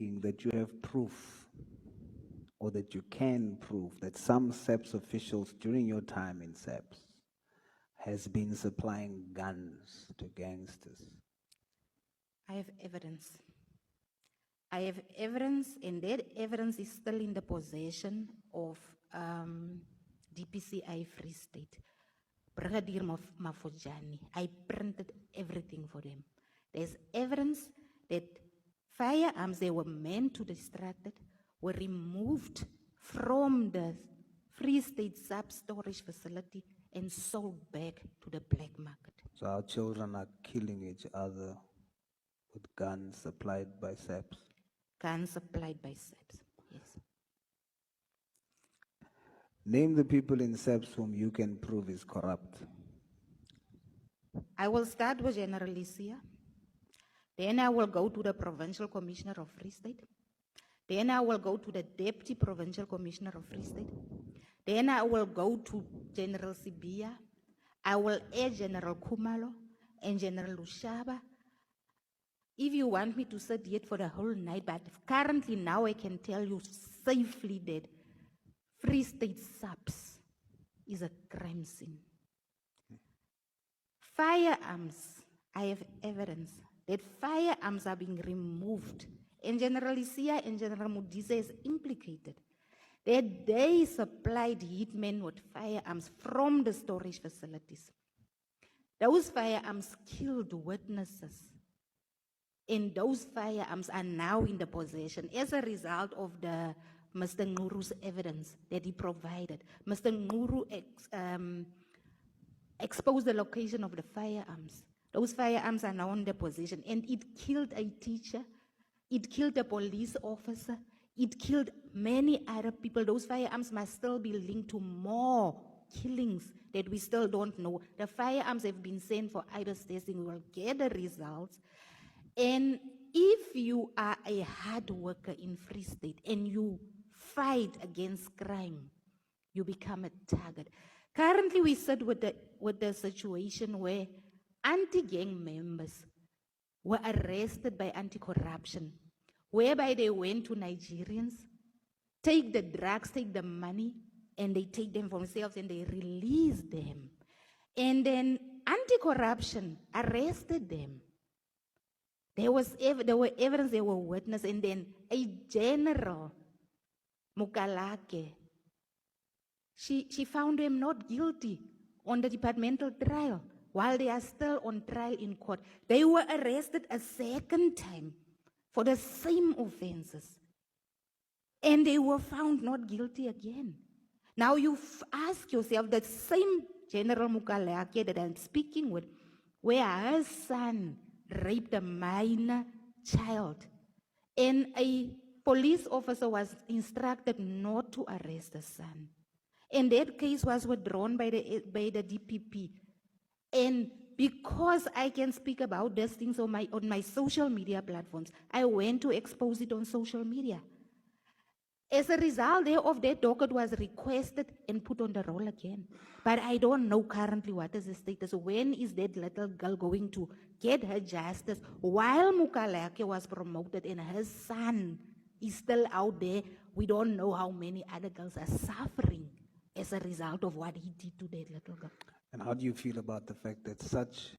that you have proof or that you can prove that some SAPS officials during your time in SAPS has been supplying guns to gangsters? I have evidence. I have evidence, and that evidence is still in the possession of DPCI Free State. Brigadier Mafojani. I printed everything for them. There's evidence that firearms they were meant to distract it were removed from the Free State sub-storage facility and sold back to the black market. So our children are killing each other with guns supplied by SAPS. Guns supplied by SAPS, yes. Name the people in SAPS whom you can prove is corrupt. I will start with General Lysia. Then I will go to the Provincial Commissioner of Free State. Then I will go to the Deputy Provincial Commissioner of Free State. Then I will go to General Sibia. I will add General Kumalo and General Lushaba. If you want me to sit yet for the whole night, but currently now I can tell you safely that Free State SAPS is a crime scene. Firearms, I have evidence that firearms are being removed, and General Lysia and General Modise is implicated, that they supplied hitmen with firearms from the storage facilities. Those firearms killed witnesses, and those firearms are now in the possession as a result of the Mr. Nguru's evidence that he provided. Mr. Nguru exposed the location of the firearms. Those firearms are now in the possession, and it killed a teacher, it killed a police officer, it killed many other people. Those firearms must still be linked to more killings that we still don't know. The firearms have been sent for IDOS testing. We will get the results. And if you are a hard worker in Free State and you fight against crime, you become a target. Currently, we sit with the situation where anti-gang members were arrested by anti-corruption, whereby they went to Nigerians, take the drugs, take the money, and they take them for themselves and they release them. And then anti-corruption arrested them. There were evidence, there were witnesses, and then a general, Mukalake, she found them not guilty on the departmental trial while they are still on trial in court. They were arrested a second time for the same offenses, and they were found not guilty again. Now you ask yourself, that same General Mukalake that I'm speaking with, where her son raped a minor child, and a police officer was instructed not to arrest the son. And that case was withdrawn by the DPP. And because I can speak about these things on my social media platforms, I went to expose it on social media. As a result thereof, that docket was requested and put on the roll again. But I don't know currently what is the status. When is that little girl going to get her justice while Mukalake was promoted and her son is still out there? We don't know how many other girls are suffering as a result of what he did to that little girl. And how do you feel about the fact that such